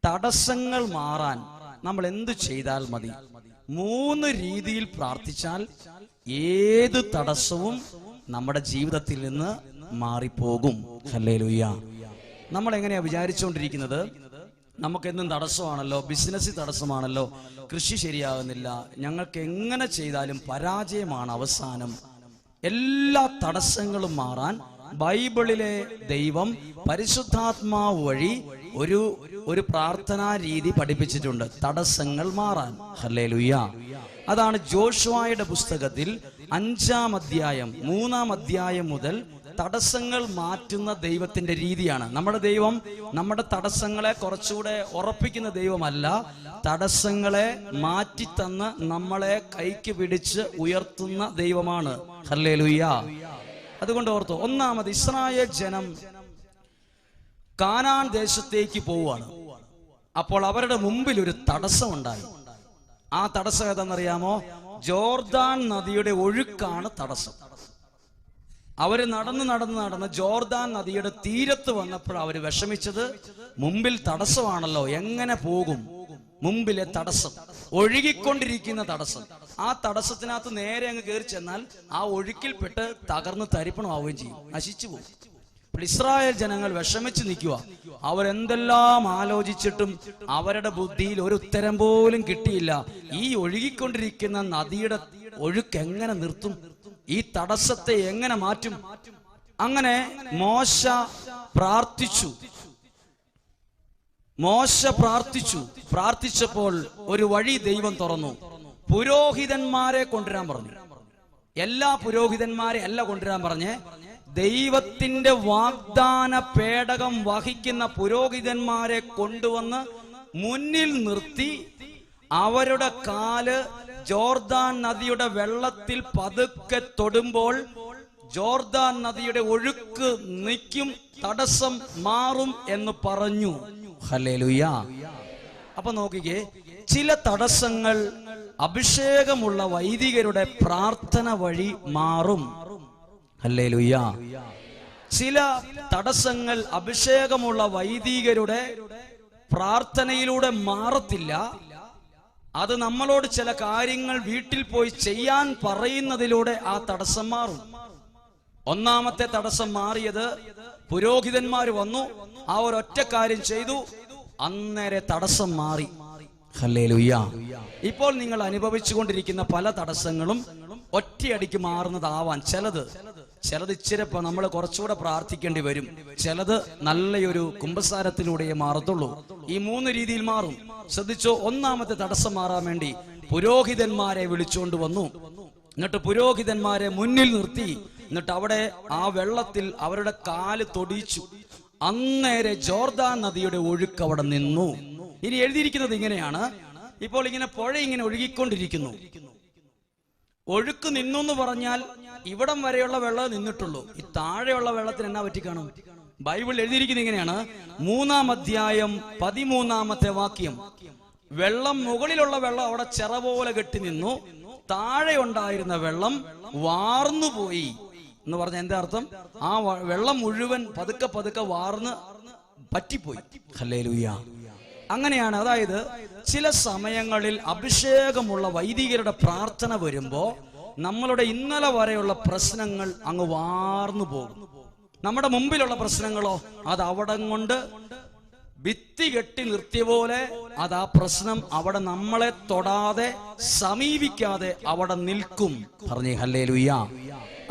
തടസ്സങ്ങൾ മാറാൻ നമ്മൾ എന്ത് ചെയ്താൽ മതി? 3 രീതിയിൽ പ്രാർത്ഥിച്ചാൽ ഏത് തടസ്സവും നമ്മുടെ ജീവിതത്തിൽ നിന്ന് മാറിപ്പോകും. ഹല്ലേലൂയ. നമ്മൾ എങ്ങനെയാ വിചാരിച്ചുകൊണ്ടിരിക്കുന്നത്? നമുക്കെന്നും തടസ്സമാണല്ലോ, ബിസിനസ് തടസ്സമാണല്ലോ, കൃഷി ശരിയാകുന്നില്ല, ഞങ്ങൾക്ക് എങ്ങനെ ചെയ്താലും പരാജയമാണ് അവസാനം. എല്ലാ തടസ്സങ്ങളും മാറാൻ ബൈബിളിലെ ദൈവം പരിശുദ്ധാത്മാവ് വഴി ഒരു പ്രാർത്ഥനാ രീതി പഠിപ്പിച്ചിട്ടുണ്ട്, തടസ്സങ്ങൾ മാറാൻ. ഹല്ലേലൂയ. അതാണ് ജോഷുവയുടെ പുസ്തകത്തിൽ 5-ാം അധ്യായം 3-ാം അധ്യായം മുതൽ തടസ്സങ്ങൾ മാറ്റുന്ന ദൈവത്തിന്റെ രീതിയാണ്. നമ്മുടെ ദൈവം നമ്മുടെ തടസ്സങ്ങളെ കുറച്ചുകൂടെ ഉറപ്പിക്കുന്ന ദൈവമല്ല, തടസ്സങ്ങളെ മാറ്റിത്തന്ന് നമ്മളെ കൈക്ക് പിടിച്ച് ഉയർത്തുന്ന ദൈവമാണ്. ഹല്ലേലൂയ. അതുകൊണ്ട് ഓർത്തു, ഒന്നാമത് ഇസ്രായേൽ ജനം കാനാൻ ദേശത്തേക്ക് പോവുകയാണ്. അപ്പോൾ അവരുടെ മുമ്പിൽ ഒരു തടസ്സം ഉണ്ടായി. ആ തടസ്സം ഏതെന്നറിയാമോ? ജോർദാൻ നദിയുടെ ഒഴുക്കാണ് തടസ്സം. അവര് നടന്ന് ജോർദാൻ നദിയുടെ തീരത്ത് വന്നപ്പോൾ അവര് വിഷമിച്ചത്, മുമ്പിൽ തടസ്സമാണല്ലോ, എങ്ങനെ പോകും? മുമ്പിലെ തടസ്സം, ഒഴുകിക്കൊണ്ടിരിക്കുന്ന തടസ്സം. ആ തടസ്സത്തിനകത്ത് നേരെ അങ്ങ് കയറി ചെന്നാൽ ആ ഒഴുക്കിൽപ്പെട്ട് തകർന്ന് തരിപ്പണമാവുകയും ചെയ്യും, നശിച്ചു പോകും. ഇസ്രായേൽ ജനങ്ങൾ വിഷമിച്ച് നിൽക്കുക. അവരെന്തെല്ലാം ആലോചിച്ചിട്ടും അവരുടെ ബുദ്ധിയിൽ ഒരു ഉത്തരം പോലും കിട്ടിയില്ല. ഈ ഒഴുകിക്കൊണ്ടിരിക്കുന്ന നദിയുടെ ഒഴുക്ക് എങ്ങനെ നിർത്തും? ഈ തടസ്സത്തെ എങ്ങനെ മാറ്റും? അങ്ങനെ മോശ പ്രാർത്ഥിച്ചപ്പോൾ ഒരു വഴി ദൈവം തുറന്നു. പുരോഹിതന്മാരെ കൊണ്ടുവരാൻ പറഞ്ഞു. എല്ലാ പുരോഹിതന്മാരെ അല്ല കൊണ്ടുവരാൻ പറഞ്ഞേ, ദൈവത്തിന്റെ വാഗ്ദാന പേടകം വഹിക്കുന്ന പുരോഹിതന്മാരെ കൊണ്ടുവന്ന് മുന്നിൽ നിർത്തി അവരുടെ കാല് ജോർദാൻ നദിയുടെ വെള്ളത്തിൽ പതുക്കെ തൊടുമ്പോൾ ജോർദാൻ നദിയുടെ ഒഴുക്ക് നിൽക്കും, തടസ്സം മാറും എന്ന് പറഞ്ഞു. ഹല്ലേലൂയ. അപ്പൊ നോക്കിക്കേ, ചില തടസ്സങ്ങൾ അഭിഷേകമുള്ള വൈദികരുടെ പ്രാർത്ഥന വഴി മാറും. ഹല്ലേലൂയ. ചില തടസ്സങ്ങൾ അഭിഷേകമുള്ള വൈദികരുടെ പ്രാർത്ഥനയിലൂടെ മാറത്തില്ല. അത് നമ്മളോട് ചില കാര്യങ്ങൾ വീട്ടിൽ പോയി ചെയ്യാൻ പറയുന്നതിലൂടെ ആ തടസ്സം മാറും. ഒന്നാമത്തെ തടസ്സം മാറിയത്, പുരോഹിതന്മാർ വന്നു, ആ ഒരൊറ്റ കാര്യം ചെയ്തു, അന്നേരെ തടസ്സം മാറി. ഹല്ലേലൂയ. ഇപ്പോൾ നിങ്ങൾ അനുഭവിച്ചുകൊണ്ടിരിക്കുന്ന പല തടസ്സങ്ങളും ഒറ്റയടിക്ക് മാറുന്നതാവാൻ. ചിലത് ഇച്ചിരി നമ്മൾ കുറച്ചുകൂടെ പ്രാർത്ഥിക്കേണ്ടി വരും. ചിലത് നല്ലൊരു കുമ്പസാരത്തിലൂടെ മാറത്തുള്ളൂ. ഈ 3 രീതിയിൽ മാറും. ശ്രദ്ധിച്ചോ. ഒന്നാമത്തെ തടസ്സം മാറാൻ വേണ്ടി പുരോഹിതന്മാരെ വിളിച്ചുകൊണ്ട് വന്നു. എന്നിട്ട് പുരോഹിതന്മാരെ മുന്നിൽ നിർത്തി. എന്നിട്ട് അവിടെ ആ വെള്ളത്തിൽ അവരുടെ കാല് തൊടിയിച്ചു. അന്നേരെ ജോർദാൻ നദിയുടെ ഒഴുക്ക് അവിടെ നിന്നു. ഇനി എഴുതിയിരിക്കുന്നത് ഇങ്ങനെയാണ്, ഇപ്പോൾ ഇങ്ങനെ പുഴ ഇങ്ങനെ ഒഴുകിക്കൊണ്ടിരിക്കുന്നു. ഒഴുക്ക് നിന്നു എന്ന് പറഞ്ഞാൽ ഇവിടം വരെയുള്ള വെള്ളം നിന്നിട്ടുള്ളൂ. ഈ താഴെയുള്ള വെള്ളത്തിന് എന്നാ പറ്റിക്കാണും? ബൈബിൾ എഴുതിയിരിക്കുന്നത് ഇങ്ങനെയാണ്, 3-ാം അധ്യായം 13-ാമത്തെ വാക്യം. വെള്ളം, മുകളിലുള്ള വെള്ളം അവിടെ ചിറ പോലെ കെട്ടി നിന്നു, താഴെ ഉണ്ടായിരുന്ന വെള്ളം വാർന്നുപോയി എന്ന് പറഞ്ഞ എന്താ അർത്ഥം? ആ വെള്ളം മുഴുവൻ പതുക്കെ പതുക്കെ വാർന്ന് പറ്റിപ്പോയി. ഹല്ലേലൂയ. അങ്ങനെയാണ്. അതായത് ചില സമയങ്ങളിൽ അഭിഷേകമുള്ള വൈദികരുടെ പ്രാർത്ഥന വരുമ്പോ നമ്മളുടെ ഇന്നലെ വരെയുള്ള പ്രശ്നങ്ങൾ അങ്ങ് വാർന്നു പോകും. നമ്മുടെ മുമ്പിലുള്ള പ്രശ്നങ്ങളോ അത് അവിടം കൊണ്ട് ഭിത്തി കെട്ടി നിർത്തിയ പോലെ അത് ആ പ്രശ്നം അവിടെ നമ്മളെ തൊടാതെ സമീപിക്കാതെ അവിടെ നിൽക്കും. പറഞ്ഞേ ഹല്ലേലൂയ.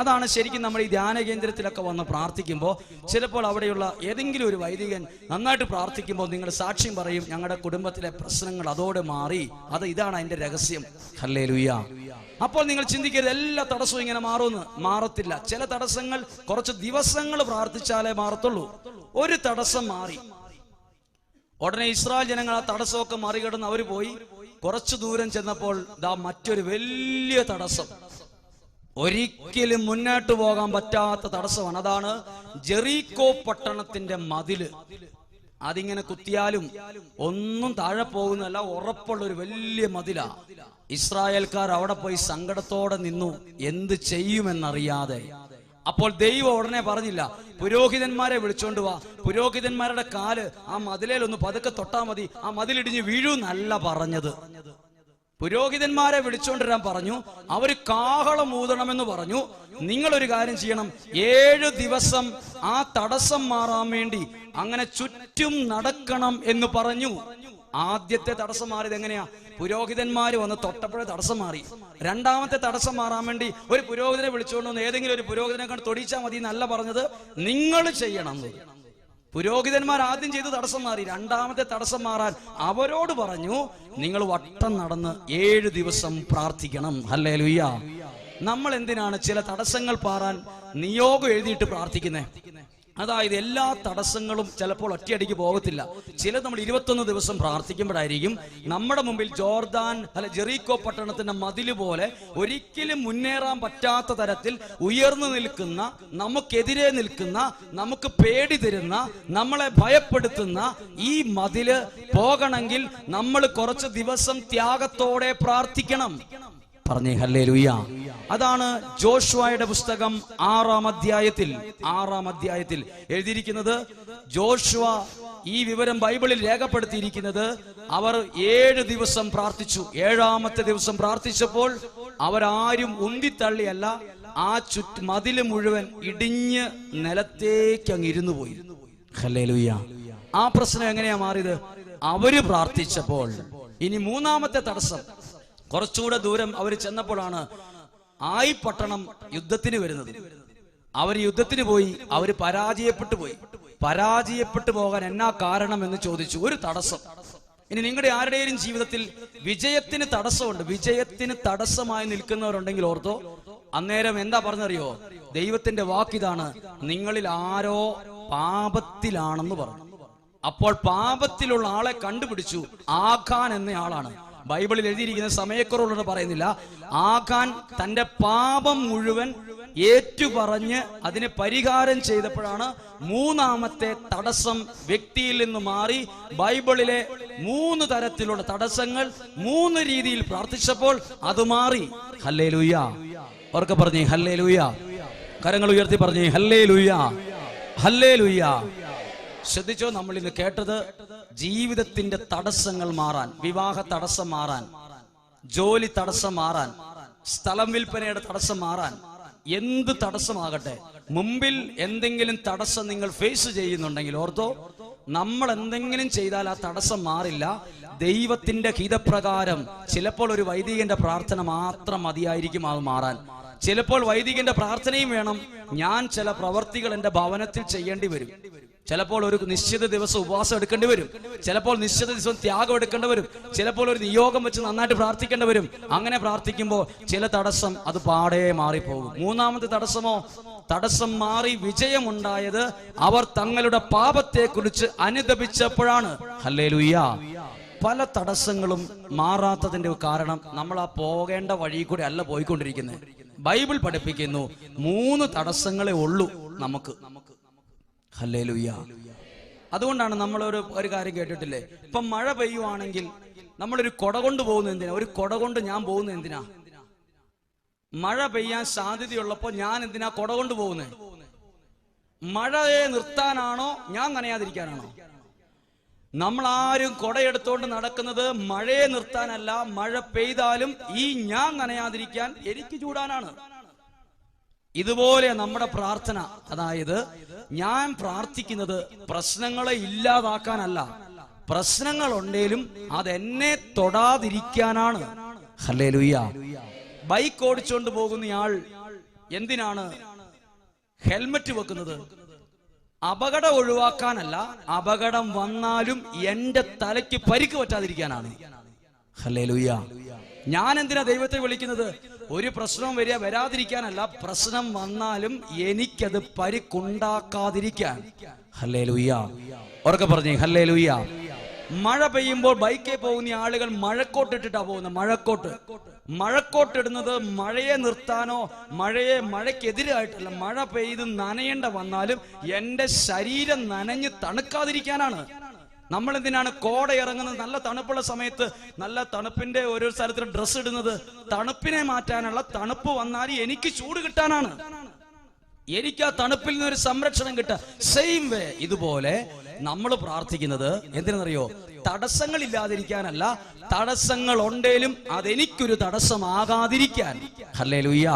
അതാണ് ശരിക്കും നമ്മൾ ഈ ധ്യാന കേന്ദ്രത്തിലൊക്കെ വന്ന് പ്രാർത്ഥിക്കുമ്പോൾ ചിലപ്പോൾ അവിടെയുള്ള ഏതെങ്കിലും ഒരു വൈദികൻ നന്നായിട്ട് പ്രാർത്ഥിക്കുമ്പോൾ നിങ്ങൾ സാക്ഷ്യം പറയും, ഞങ്ങളുടെ കുടുംബത്തിലെ പ്രശ്നങ്ങൾ അതോടെ മാറി. ഇതാണ് അതിന്റെ രഹസ്യം. ഹല്ലേലൂയ. അപ്പോൾ നിങ്ങൾ ചിന്തിക്കരുത് എല്ലാ തടസ്സവും ഇങ്ങനെ മാറുമെന്ന്. മാറത്തില്ല. ചില തടസ്സങ്ങൾ കുറച്ച് ദിവസങ്ങൾ പ്രാർത്ഥിച്ചാലേ മാറത്തുള്ളൂ. ഒരു തടസ്സം മാറി ഉടനെ ഇസ്രായേൽ ജനങ്ങൾ ആ തടസ്സമൊക്കെ മറികടന്ന് അവർ പോയി. കുറച്ചു ദൂരം ചെന്നപ്പോൾ മറ്റൊരു വലിയ തടസ്സം, ഒരിക്കലും മുന്നോട്ട് പോകാൻ പറ്റാത്ത തടസ്സമാണ്. അതാണ് ജെറീക്കോ പട്ടണത്തിന്റെ മതില്. അതിങ്ങനെ കുത്തിയാലും ഒന്നും താഴെ പോകുന്നല്ല, ഉറപ്പുള്ള ഒരു വലിയ മതിലാ. ഇസ്രായേൽക്കാർ അവിടെ പോയി സങ്കടത്തോടെ നിന്നു, എന്ത് ചെയ്യുമെന്നറിയാതെ. അപ്പോൾ ദൈവം ഉടനെ പറഞ്ഞില്ല, പുരോഹിതന്മാരെ വിളിച്ചോണ്ട് വാ, പുരോഹിതന്മാരുടെ കാല് ആ മതിലേലൊന്ന് പതുക്കെ തൊട്ടാ മതി, ആ മതിലിടിഞ്ഞ് വീഴൂന്നല്ല പറഞ്ഞത്. പുരോഹിതന്മാരെ വിളിച്ചോണ്ടിരാൻ പറഞ്ഞു. അവര് കാഹളം ഊതണമെന്ന് പറഞ്ഞു. നിങ്ങളൊരു കാര്യം ചെയ്യണം, 7 ദിവസം ആ തടസ്സം മാറാൻ വേണ്ടി അങ്ങനെ ചുറ്റും നടക്കണം എന്ന് പറഞ്ഞു. ആദ്യത്തെ തടസ്സം മാറിയത് എങ്ങനെയാ? പുരോഹിതന്മാര് വന്ന് തൊട്ടപ്പോഴേ തടസ്സം മാറി. രണ്ടാമത്തെ തടസ്സം മാറാൻ വേണ്ടി ഒരു പുരോഹിതനെ വിളിച്ചുകൊണ്ട് വന്ന് ഏതെങ്കിലും ഒരു പുരോഹിതനെ കണ്ട് തൊടിച്ചാൽ മതി എന്നല്ല പറഞ്ഞത്, നിങ്ങൾ ചെയ്യണം. പുരോഹിതന്മാർ ആദ്യം ചെയ്ത് തടസ്സം മാറി. രണ്ടാമത്തെ തടസ്സം മാറാൻ അവരോട് പറഞ്ഞു, നിങ്ങൾ വട്ടം നടന്ന് 7 ദിവസം പ്രാർത്ഥിക്കണം. ഹല്ലേലൂയ. നമ്മൾ എന്തിനാണ് ചില തടസ്സങ്ങൾ പാറാൻ നിയോഗം എഴുതിയിട്ട് പ്രാർത്ഥിക്കുന്നത്? അതായത് എല്ലാ തടസ്സങ്ങളും ചിലപ്പോൾ ഒറ്റയടിക്ക് പോകത്തില്ല. ചില നമ്മൾ 21 ദിവസം പ്രാർത്ഥിക്കുമ്പോഴായിരിക്കും നമ്മുടെ മുമ്പിൽ ജെറീക്കോ പട്ടണത്തിന്റെ മതില് പോലെ ഒരിക്കലും മുന്നേറാൻ പറ്റാത്ത തരത്തിൽ ഉയർന്നു നിൽക്കുന്ന, നമുക്കെതിരെ നിൽക്കുന്ന, നമുക്ക് പേടി തരുന്ന, നമ്മളെ ഭയപ്പെടുത്തുന്ന ഈ മതില് പോകണമെങ്കിൽ നമ്മൾ കുറച്ച് ദിവസം ത്യാഗത്തോടെ പ്രാർത്ഥിക്കണം. പറഞ്ഞേ ഹല്ലേലൂയ. അതാണ് ജോഷുവയുടെ പുസ്തകം 6-ാം അധ്യായത്തിൽ എഴുതിയിരിക്കുന്നത്. ജോഷുവ ഈ വിവരം ബൈബിളിൽ രേഖപ്പെടുത്തിയിരിക്കുന്നത്, അവർ 7 ദിവസം പ്രാർത്ഥിച്ചു. 7-ാമത്തെ ദിവസം പ്രാർത്ഥിച്ചപ്പോൾ അവരാരും ഉന്തിത്തള്ളിയല്ല, ആ മതില് മുഴുവൻ ഇടിഞ്ഞ് നിലത്തേക്ക് അങ്ങ് ഇരുന്നു പോയി. ഹല്ലേലൂയ. ആ പ്രശ്നം എങ്ങനെയാ മാറിയത്? അവര് പ്രാർത്ഥിച്ചപ്പോൾ. ഇനി 3-ാമത്തെ തടസ്സം, കുറച്ചുകൂടെ ദൂരം അവർ ചെന്നപ്പോഴാണ് ആയി പട്ടണം യുദ്ധത്തിന് വരുന്നത്. അവർ യുദ്ധത്തിന് പോയി, അവർ പരാജയപ്പെട്ടു പോകാൻ എന്നാ കാരണം എന്ന് ചോദിച്ചു. ഒരു തടസ്സം. ഇനി നിങ്ങളുടെ ആരുടെയും ജീവിതത്തിൽ വിജയത്തിന് തടസ്സമുണ്ട്, വിജയത്തിന് തടസ്സമായി നിൽക്കുന്നവരുണ്ടെങ്കിൽ ഓർത്തോ, അന്നേരം എന്താ പറഞ്ഞറിയോ? ദൈവത്തിന്റെ വാക്കിതാണ്, നിങ്ങളിൽ ആരോ പാപത്തിലാണെന്ന് പറഞ്ഞു. അപ്പോൾ പാപത്തിലുള്ള ആളെ കണ്ടുപിടിച്ചു. ആഖാൻ എന്നയാളാണ്. ബൈബിളിൽ എഴുതിയിരിക്കുന്ന സമയക്കുറവുള്ളത് പറയുന്നില്ല. ആഖാൻ തന്റെ പാപം മുഴുവൻ ഏറ്റുപറഞ്ഞ് അതിന് പരിഹാരം ചെയ്തപ്പോഴാണ് 3-ാമത്തെ തടസ്സം വ്യക്തിയിൽ നിന്ന് മാറി. ബൈബിളിലെ 3 തരത്തിലുള്ള തടസ്സങ്ങൾ 3 രീതിയിൽ പ്രാർത്ഥിച്ചപ്പോൾ അത് മാറി. ഹല്ലേലൂയ. അവർക്ക് പറഞ്ഞേ ഹല്ലേലൂയ. കരങ്ങൾ ഉയർത്തി പറഞ്ഞേ ഹല്ലേലൂയ, ഹല്ലേലൂയ. ശ്രദ്ധിച്ചോ, നമ്മൾ ഇന്ന് കേട്ടത് ജീവിതത്തിന്റെ തടസ്സങ്ങൾ മാറാൻ, വിവാഹ തടസ്സം മാറാൻ, ജോലി തടസ്സം മാറാൻ, സ്ഥലം വിൽപ്പനയുടെ തടസ്സം മാറാൻ, എന്ത് തടസ്സമാകട്ടെ, മുമ്പിൽ എന്തെങ്കിലും തടസ്സം നിങ്ങൾ ഫേസ് ചെയ്യുന്നുണ്ടെങ്കിൽ ഓർത്തോ, നമ്മൾ എന്തെങ്കിലും ചെയ്താൽ ആ തടസ്സം മാറില്ല. ദൈവത്തിന്റെ ഹിതപ്രകാരം ചിലപ്പോൾ ഒരു വൈദികന്റെ പ്രാർത്ഥന മാത്രം മതിയായിരിക്കും അത് മാറാൻ. ചിലപ്പോൾ വൈദികന്റെ പ്രാർത്ഥനയും വേണം. ഞാൻ ചില പ്രവർത്തികൾ എന്റെ ഭവനത്തിൽ ചെയ്യേണ്ടി വരും. ചിലപ്പോൾ ഒരു നിശ്ചിത ദിവസം ഉപവാസം എടുക്കേണ്ടി വരും. ചിലപ്പോൾ നിശ്ചിത ദിവസം ത്യാഗം എടുക്കേണ്ടി വരും. ചിലപ്പോൾ ഒരു നിയോഗം വെച്ച് നന്നായിട്ട് പ്രാർത്ഥിക്കേണ്ടി വരും. അങ്ങനെ പ്രാർത്ഥിക്കുമ്പോൾ ചില തടസ്സം അത് പാടെ മാറിപ്പോകും. 3-ാമത്തെ തടസ്സമോ, തടസ്സം മാറി വിജയമുണ്ടായത് അവർ തങ്ങളുടെ പാപത്തെ കുറിച്ച് അനുതപിച്ചപ്പോഴാണ്. ഹല്ലേലൂയ. പല തടസ്സങ്ങളും മാറാത്തതിന്റെ കാരണം നമ്മൾ ആ പോകേണ്ട വഴി കൂടെ അല്ല പോയിക്കൊണ്ടിരിക്കുന്നത്. ബൈബിൾ പഠിപ്പിക്കുന്നു 3 തടസ്സങ്ങളെ ഉള്ളൂ നമുക്ക്. ഹല്ലേലൂയ. അതുകൊണ്ടാണ് നമ്മൾ ഒരു കാര്യം കേട്ടിട്ടില്ലേ, ഇപ്പൊ മഴ പെയ്യുവാണെങ്കിൽ നമ്മളൊരു കൊട കൊണ്ട് പോകുന്നത് എന്തിനാ? ഒരു കൊട കൊണ്ട് ഞാൻ പോകുന്നത് എന്തിനാ? മഴ പെയ്യാൻ സാധ്യതയുള്ളപ്പോ ഞാൻ എന്തിനാ കൊട കൊണ്ട് പോകുന്നത്? മഴയെ നിർത്താനാണോ ഞാൻ നനയാതിരിക്കാനാണോ? നമ്മളാരും കൊടയെടുത്തോണ്ട് നടക്കുന്നത് മഴയെ നിർത്താനല്ല, മഴ പെയ്താലും ഈ ഞാൻ നനയാതിരിക്കാൻ, എനിക്ക് ചൂടാനാണ്. ഇതുപോലെ നമ്മുടെ പ്രാർത്ഥന, അതായത് ഞാൻ പ്രാർത്ഥിക്കുന്നത് പ്രശ്നങ്ങളെ ഇല്ലാതാക്കാനല്ല, പ്രശ്നങ്ങൾ ഉണ്ടെങ്കിലും അതെന്നെ തൊടാതിരിക്കാനാണ്. ഹല്ലേലൂയ. ബൈക്ക് ഓടിച്ചോണ്ട് പോകുന്നയാൾ എന്തിനാണ് ഹെൽമറ്റ് വെക്കുന്നത്? അപകടം ഒഴിവാക്കാനല്ല, അപകടം വന്നാലും എന്റെ തലയ്ക്ക് പരിക്ക് പറ്റാതിരിക്കാനാണ്. ഹല്ലേലൂയ. ഞാൻ എന്തിനാ ദൈവത്തെ വിളിക്കുന്നത്? ഒരു പ്രശ്നവും വരാതിരിക്കാനല്ല, പ്രശ്നം വന്നാലും എനിക്കത് പരിക്കുണ്ടാക്കാതിരിക്കാൻ. ഹല്ലേലൂയ. ഉറക്കെ പറഞ്ഞേ ഹല്ലേലൂയ. മഴ പെയ്യുമ്പോൾ ബൈക്കിൽ പോകുന്ന ആളുകൾ മഴക്കോട്ടിട്ടിട്ടാ പോകുന്നത്. മഴക്കോട്ടിടുന്നത് മഴയെ നിർത്താനോ മഴയ്ക്കെതിരായിട്ടല്ല, മഴ പെയ്ത് നനയേണ്ട വന്നാലും എന്റെ ശരീരം നനഞ്ഞ് തണുക്കാതിരിക്കാനാണ്. നമ്മൾ എന്തിനാണ് കോട ഇറങ്ങുന്നത്? നല്ല തണുപ്പുള്ള സമയത്ത് നല്ല തണുപ്പിന്റെ ഓരോ സ്ഥലത്തിൽ ഡ്രസ്സ് ഇടുന്നത് തണുപ്പിനെ മാറ്റാനുള്ള, തണുപ്പ് വന്നാൽ എനിക്ക് ചൂട് കിട്ടാനാണ്. എനിക്ക് ആ തണുപ്പിൽ നിന്ന് ഒരു സംരക്ഷണം കിട്ടുക. സെയിം വേ ഇതുപോലെ നമ്മൾ പ്രാർത്ഥിക്കുന്നത് എന്തിനെന്നറിയോ? തടസ്സങ്ങൾ ഇല്ലാതിരിക്കാനല്ല, തടസ്സങ്ങൾ ഉണ്ടേലും അതെനിക്കൊരു തടസ്സമാകാതിരിക്കാൻ. ഹല്ലേലൂയ.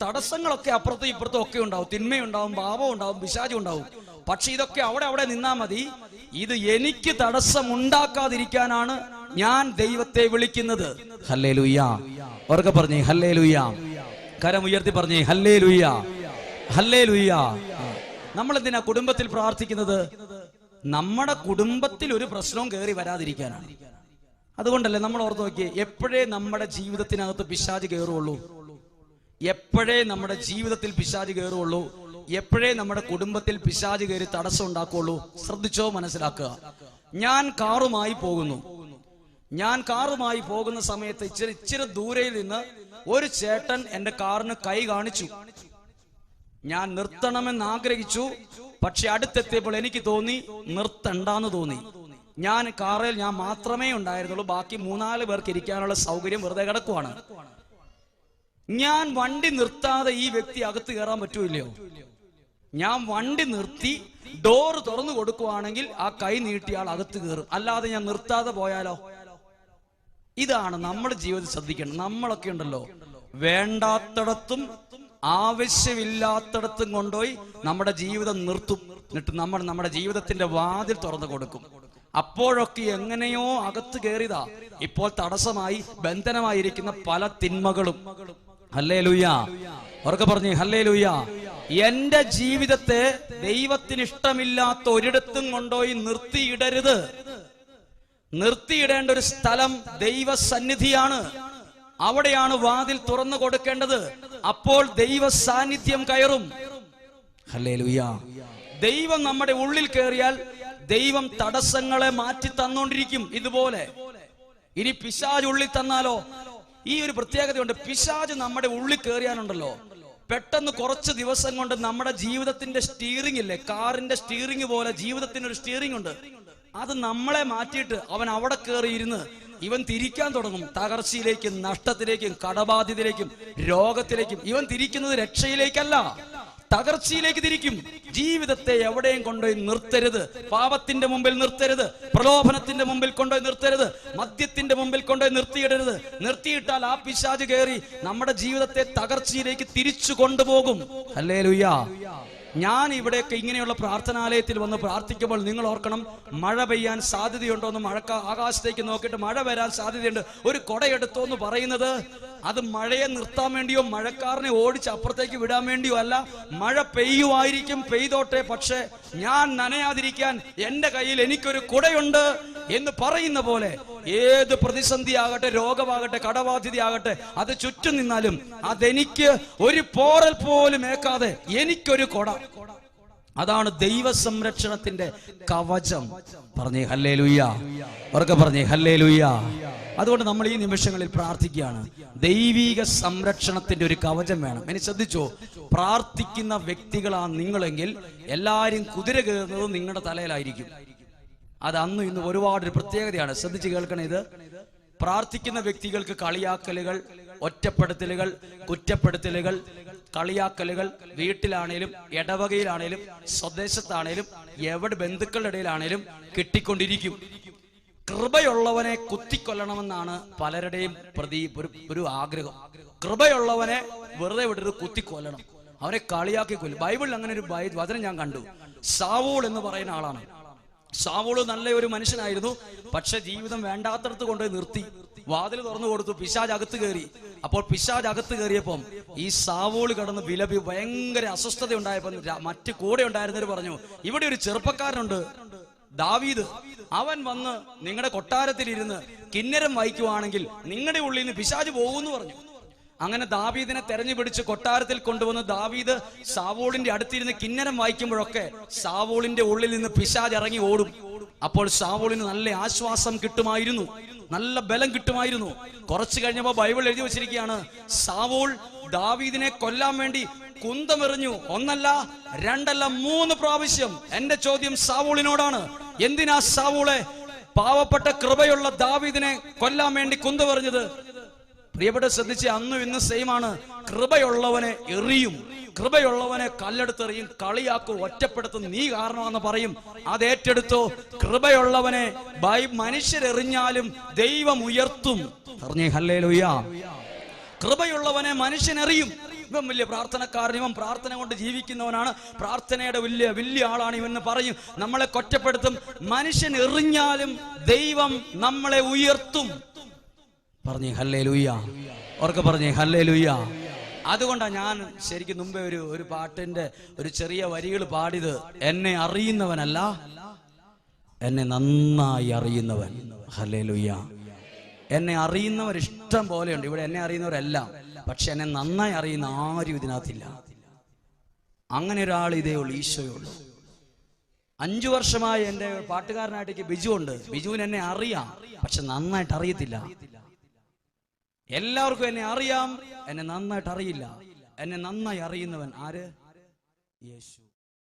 തടസ്സങ്ങളൊക്കെ അപ്പുറത്തും ഇപ്പുറത്തും ഒക്കെ ഉണ്ടാവും, തിന്മയുണ്ടാവും, പാപം ഉണ്ടാവും, പിശാചും ഉണ്ടാവും. പക്ഷെ ഇതൊക്കെ അവിടെ നിന്നാ മതി. ഇത് എനിക്ക് തടസ്സം ഉണ്ടാക്കാതിരിക്കാനാണ് ഞാൻ ദൈവത്തെ വിളിക്കുന്നത്. ഹല്ലേലൂയ. ഉറക്കെ പറഞ്ഞേ ഹല്ലേലൂയ. കരം ഉയർത്തി പറഞ്ഞേ ഹല്ലേലൂയ, ഹല്ലേലൂയ. നമ്മൾ എന്തിനാ കുടുംബത്തിൽ പ്രാർത്ഥിക്കുന്നത്? നമ്മുടെ കുടുംബത്തിൽ ഒരു പ്രശ്നവും കയറി വരാതിരിക്കാനാണ്. അതുകൊണ്ടല്ലേ നമ്മൾ ഓർത്ത് നോക്കിയേ, എപ്പോഴേ നമ്മുടെ ജീവിതത്തിനകത്ത് പിശാച് കയറുള്ളൂ, എപ്പോഴേ നമ്മുടെ ജീവിതത്തിൽ പിശാച് കയറുള്ളൂ, എപ്പോഴേ നമ്മുടെ കുടുംബത്തിൽ പിശാച് കയറി തടസ്സം ഉണ്ടാക്കുള്ളൂ. ശ്രദ്ധിച്ചോ, മനസ്സിലാക്കുക. ഞാൻ കാറുമായി പോകുന്ന സമയത്ത് ഇച്ചിരി ദൂരയിൽ നിന്ന് ഒരു ചേട്ടൻ എന്റെ കാറിന് കൈ കാണിച്ചു. ഞാൻ നിർത്തണമെന്ന് ആഗ്രഹിച്ചു. പക്ഷെ അടുത്തെത്തിയപ്പോൾ എനിക്ക് തോന്നി നിർത്തണ്ടെന്ന് തോന്നി. കാറിൽ ഞാൻ മാത്രമേ ഉണ്ടായിരുന്നുള്ളൂ, ബാക്കി 3-4 പേർക്ക് ഇരിക്കാനുള്ള സൗകര്യം വെറുതെ കിടക്കുവാണ്. ഞാൻ വണ്ടി നിർത്താതെ ഈ വ്യക്തി അകത്ത് കയറാൻ പറ്റൂല്ലയോ? ഞാൻ വണ്ടി നിർത്തി ഡോറ് തുറന്നു കൊടുക്കുവാണെങ്കിൽ ആ കൈ നീട്ടിയാൽ അകത്ത് കയറും. അല്ലാതെ ഞാൻ നിർത്താതെ പോയാലോ? ഇതാണ് നമ്മുടെ ജീവിതത്തിൽ ശ്രദ്ധിക്കേണ്ടത്. നമ്മളൊക്കെ ഉണ്ടല്ലോ, വേണ്ടാത്തടത്തും ആവശ്യമില്ലാത്തടത്തും കൊണ്ടുപോയി നമ്മുടെ ജീവിതം നിർത്തും. എന്നിട്ട് നമ്മൾ നമ്മുടെ ജീവിതത്തിന്റെ വാതിൽ തുറന്നു കൊടുക്കും. അപ്പോഴൊക്കെ എങ്ങനെയോ അകത്ത് കയറിയതാ ഇപ്പോൾ തടസ്സമായി ബന്ധനമായിരിക്കുന്ന പല തിന്മകളും. ഹല്ലേലൂയ. ഉറക്കെ പറഞ്ഞേ ഹല്ലേലൂയ. എന്റെ ജീവിതത്തെ ദൈവത്തിന് ഇഷ്ടമില്ലാത്ത ഒരിടത്തും കൊണ്ടുപോയി നിർത്തിയിടരുത്. നിർത്തിയിടേണ്ട ഒരു സ്ഥലം ദൈവസന്നിധിയാണ്. അവിടെയാണ് വാതിൽ തുറന്നു കൊടുക്കേണ്ടത്. അപ്പോൾ ദൈവ സാന്നിധ്യം കയറും. ഹല്ലേലൂയ. ദൈവം നമ്മുടെ ഉള്ളിൽ കയറിയാൽ ദൈവം തടസ്സങ്ങളെ മാറ്റി തന്നോണ്ടിരിക്കും. ഇതുപോലെ ഇനി പിശാച് ഉള്ളിൽ തന്നാലോ? ഈ ഒരു പ്രത്യേകതയുണ്ട്. പിശാച് നമ്മുടെ ഉള്ളിൽ കയറിയാലുണ്ടല്ലോ, പെട്ടെന്ന് കുറച്ച് ദിവസം കൊണ്ട് നമ്മുടെ ജീവിതത്തിന്റെ സ്റ്റിയറിംഗ് ഇല്ലേ, കാറിന്റെ സ്റ്റിയറിംഗ് പോലെ ജീവിതത്തിന് ഒരു സ്റ്റിയറിംഗ് ഉണ്ട്. അത് നമ്മളെ മാറ്റിയിട്ട് അവൻ അവിടെ കയറി ഇരുന്ന് ഇവൻ തിരിക്കാൻ തുടങ്ങും. തകർച്ചയിലേക്കും നഷ്ടത്തിലേക്കും കടബാധ്യതയിലേക്കും രോഗത്തിലേക്കും. ഇവൻ തിരിക്കുന്നത് രക്ഷയിലേക്കല്ല, തകർച്ചയിലേക്ക് തിരിക്കും. ജീവിതത്തെ എവിടെയും കൊണ്ടുപോയി നിർത്തരുത്. പാപത്തിന്റെ മുമ്പിൽ നിർത്തരുത്, പ്രലോഭനത്തിന്റെ മുമ്പിൽ കൊണ്ടുപോയി നിർത്തരുത്, മദ്യത്തിന്റെ മുമ്പിൽ കൊണ്ടുപോയി നിർത്തിയിടരുത്. നിർത്തിയിട്ടാൽ ആ പിശാച് കയറി നമ്മുടെ ജീവിതത്തെ തകർച്ചയിലേക്ക് തിരിച്ചു കൊണ്ടുപോകും. ഹല്ലേലൂയ. ഞാൻ ഇവിടെയൊക്കെ ഇങ്ങനെയുള്ള പ്രാർത്ഥനാലയത്തിൽ വന്ന് പ്രാർത്ഥിക്കുമ്പോൾ നിങ്ങൾ ഓർക്കണം, മഴ പെയ്യാൻ സാധ്യതയുണ്ടോ എന്ന് ആകാശത്തേക്ക് നോക്കിയിട്ട് മഴ വരാൻ സാധ്യതയുണ്ട്, ഒരു കൊടയെടുത്തോ എന്ന് പറയുന്നത് അത് മഴയെ നിർത്താൻ വേണ്ടിയോ മഴക്കാരനെ ഓടിച്ച് അപ്പുറത്തേക്ക് വിടാൻ വേണ്ടിയോ അല്ല. മഴ പെയ്യുമായിരിക്കും, പെയ്തോട്ടെ, പക്ഷെ ഞാൻ നനയാതിരിക്കാൻ എന്റെ കയ്യിൽ എനിക്കൊരു കുടയുണ്ട് എന്ന് പറയുന്ന പോലെ ഏത് പ്രതിസന്ധി ആകട്ടെ, രോഗമാകട്ടെ, കടബാധ്യതയാകട്ടെ, അത് ചുറ്റും നിന്നാലും അതെനിക്ക് ഒരു പോറൽ പോലും ഏക്കാതെ എനിക്കൊരു കൊട. അതാണ് ദൈവ സംരക്ഷണത്തിന്റെ കവചം. പറഞ്ഞേ ഹല്ലേലൂയ. ഉറക്കെ പറഞ്ഞേ ഹല്ലേലൂയ. അതുകൊണ്ട് നമ്മൾ ഈ നിമിഷങ്ങളിൽ പ്രാർത്ഥിക്കുകയാണ്, ദൈവിക സംരക്ഷണത്തിന്റെ ഒരു കവചം വേണം. ഇനി ശ്രദ്ധിച്ചോ, പ്രാർത്ഥിക്കുന്ന വ്യക്തികളാണ് നിങ്ങളെങ്കിൽ എല്ലാരും കുതിര കയറുന്നത് നിങ്ങളുടെ തലയിലായിരിക്കും. അത് അന്നും ഇന്നും ഒരുപാട് പ്രത്യേകതയാണ്. ശ്രദ്ധിച്ച് കേൾക്കണേ. ഇത് പ്രാർത്ഥിക്കുന്ന വ്യക്തികൾക്ക് കളിയാക്കലുകൾ, ഒറ്റപ്പെടുത്തലുകൾ, കുറ്റപ്പെടുത്തലുകൾ, കളിയാക്കലുകൾ വീട്ടിലാണേലും ഇടവകയിലാണേലും സ്വദേശത്താണേലും എവിടെ ബന്ധുക്കളുടെ ഇടയിലാണേലും കിട്ടിക്കൊണ്ടിരിക്കും. കൃപയുള്ളവനെ കുത്തിക്കൊല്ലണമെന്നാണ് പലരുടെയും ഒരു ആഗ്രഹം. കൃപയുള്ളവനെ വെറുതെ വിടരുത്, കുത്തിക്കൊല്ലണം, അവനെ കളിയാക്കി കൊല്ലും. ബൈബിളിൽ അങ്ങനെ ഒരു വചനം ഞാൻ കണ്ടു. സാവൂൾ എന്ന് പറയുന്ന ആളാണ്. സാവൂള് നല്ല ഒരു മനുഷ്യനായിരുന്നു, പക്ഷെ ജീവിതം വേണ്ടാത്തടത്ത് കൊണ്ടുപോയി നിർത്തി. വാതിൽ തുറന്നു കൊടുത്തു, പിശാച് അകത്ത് കയറി. അപ്പോൾ പിശാച് അകത്ത് കയറിയപ്പം ഈ സാവൂള് കടന്ന് വിലപി ഭയങ്കര അസ്വസ്ഥത ഉണ്ടായപ്പോൾ മറ്റു കൂടെ ഉണ്ടായിരുന്നവർ പറഞ്ഞു, ഇവിടെ ഒരു ചെറുപ്പക്കാരനുണ്ട് ദാവീദ്, അവൻ വന്ന് നിങ്ങളുടെ കൊട്ടാരത്തിൽ ഇരുന്ന് കിന്നരം വായിക്കുവാണെങ്കിൽ നിങ്ങളുടെ ഉള്ളിൽ നിന്ന് പിശാച് പോകുമെന്ന് പറഞ്ഞു. അങ്ങനെ ദാവീദിനെ തെരഞ്ഞു പിടിച്ച് കൊട്ടാരത്തിൽ കൊണ്ടുവന്ന് ദാവീദ് സാവൂളിന്റെ അടുത്തിരുന്ന് കിന്നരം വായിക്കുമ്പോഴൊക്കെ സാവൂളിന്റെ ഉള്ളിൽ നിന്ന് പിശാച് ഇറങ്ങി ഓടും. അപ്പോൾ സാവൂളിന് നല്ല ആശ്വാസം കിട്ടുമായിരുന്നു, നല്ല ബലം കിട്ടുമായിരുന്നു. കുറച്ചു കഴിഞ്ഞപ്പോ ബൈബിൾ എഴുതി വെച്ചിരിക്കുകയാണ്, സാവൂൾ ദാവീദിനെ കൊല്ലാൻ വേണ്ടി കുന്തമെറിഞ്ഞു. 1 2 3 പ്രാവശ്യം. എന്റെ ചോദ്യം സാവൂളിനോടാണ്, എന്തിനാ സാവൂളെ പാവപ്പെട്ട കൃപയുള്ള ദാവീദിനെ കൊല്ലാൻ വേണ്ടി കുന്തമെറിഞ്ഞത്? പ്രിയപ്പെട്ട ശ്രദ്ധിച്ച്, അന്നും ഇന്നും സെയിമാണ്. കൃപയുള്ളവനെ എറിയും, കൃപയുള്ളവനെ കല്ലെടുത്തെറിയും, കളിയാക്കും, ഒറ്റപ്പെടുത്തും, നീ കാരണമെന്ന് പറയും. അത് ഏറ്റെടുത്തോ. കൃപയുള്ളവനെ മനുഷ്യരെറിഞ്ഞാലും ദൈവം ഉയർത്തും. പറഞ്ഞേ ഹല്ലേലൂയ. കൃപയുള്ളവനെ മനുഷ്യനെറിയും. ഇവൻ വലിയ പ്രാർത്ഥനക്കാരൻ, ഇവൻ പ്രാർത്ഥന കൊണ്ട് ജീവിക്കുന്നവനാണ്, പ്രാർത്ഥനയുടെ വലിയ വലിയ ആളാണ് ഇവൻ എന്ന് പറയും. നമ്മളെ കൊറ്റപ്പെടുത്തും. മനുഷ്യൻ എറിഞ്ഞാലും ദൈവം നമ്മളെ ഉയർത്തും. പറഞ്ഞേ ഹല്ലേലൂയ. ഓർക്ക് പറഞ്ഞേ ഹല്ലേലൂയ. അതുകൊണ്ടാണ് ഞാൻ ശരിക്കും മുമ്പേ ഒരു പാട്ടിന്റെ ഒരു ചെറിയ വരികൾ പാടിയത്. എന്നെ അറിയുന്നവനല്ല, എന്നെ നന്നായി അറിയുന്നവൻ. ഹല്ലേലൂയ. എന്നെ അറിയുന്നവർ ഇഷ്ടം പോലെയുണ്ട് ഇവിടെ, എന്നെ അറിയുന്നവരെല്ലാം. പക്ഷെ എന്നെ നന്നായി അറിയുന്ന ആരും ഇതിനകത്തില്ല. അങ്ങനെ ഒരാൾ ഇതേ ഉള്ളൂ, ഈശോയുള്ളൂ. 5 വർഷമായി എൻ്റെ പാട്ടുകാരനായിട്ട് ബിജു ഉണ്ട്. ബിജുവിന് എന്നെ അറിയാം, പക്ഷെ നന്നായിട്ട് അറിയത്തില്ല. എല്ലാവർക്കും എന്നെ അറിയാം, എന്നെ നന്നായിട്ട് അറിയില്ല. എന്നെ നന്നായി അറിയുന്നവൻ ആര്? യേശു.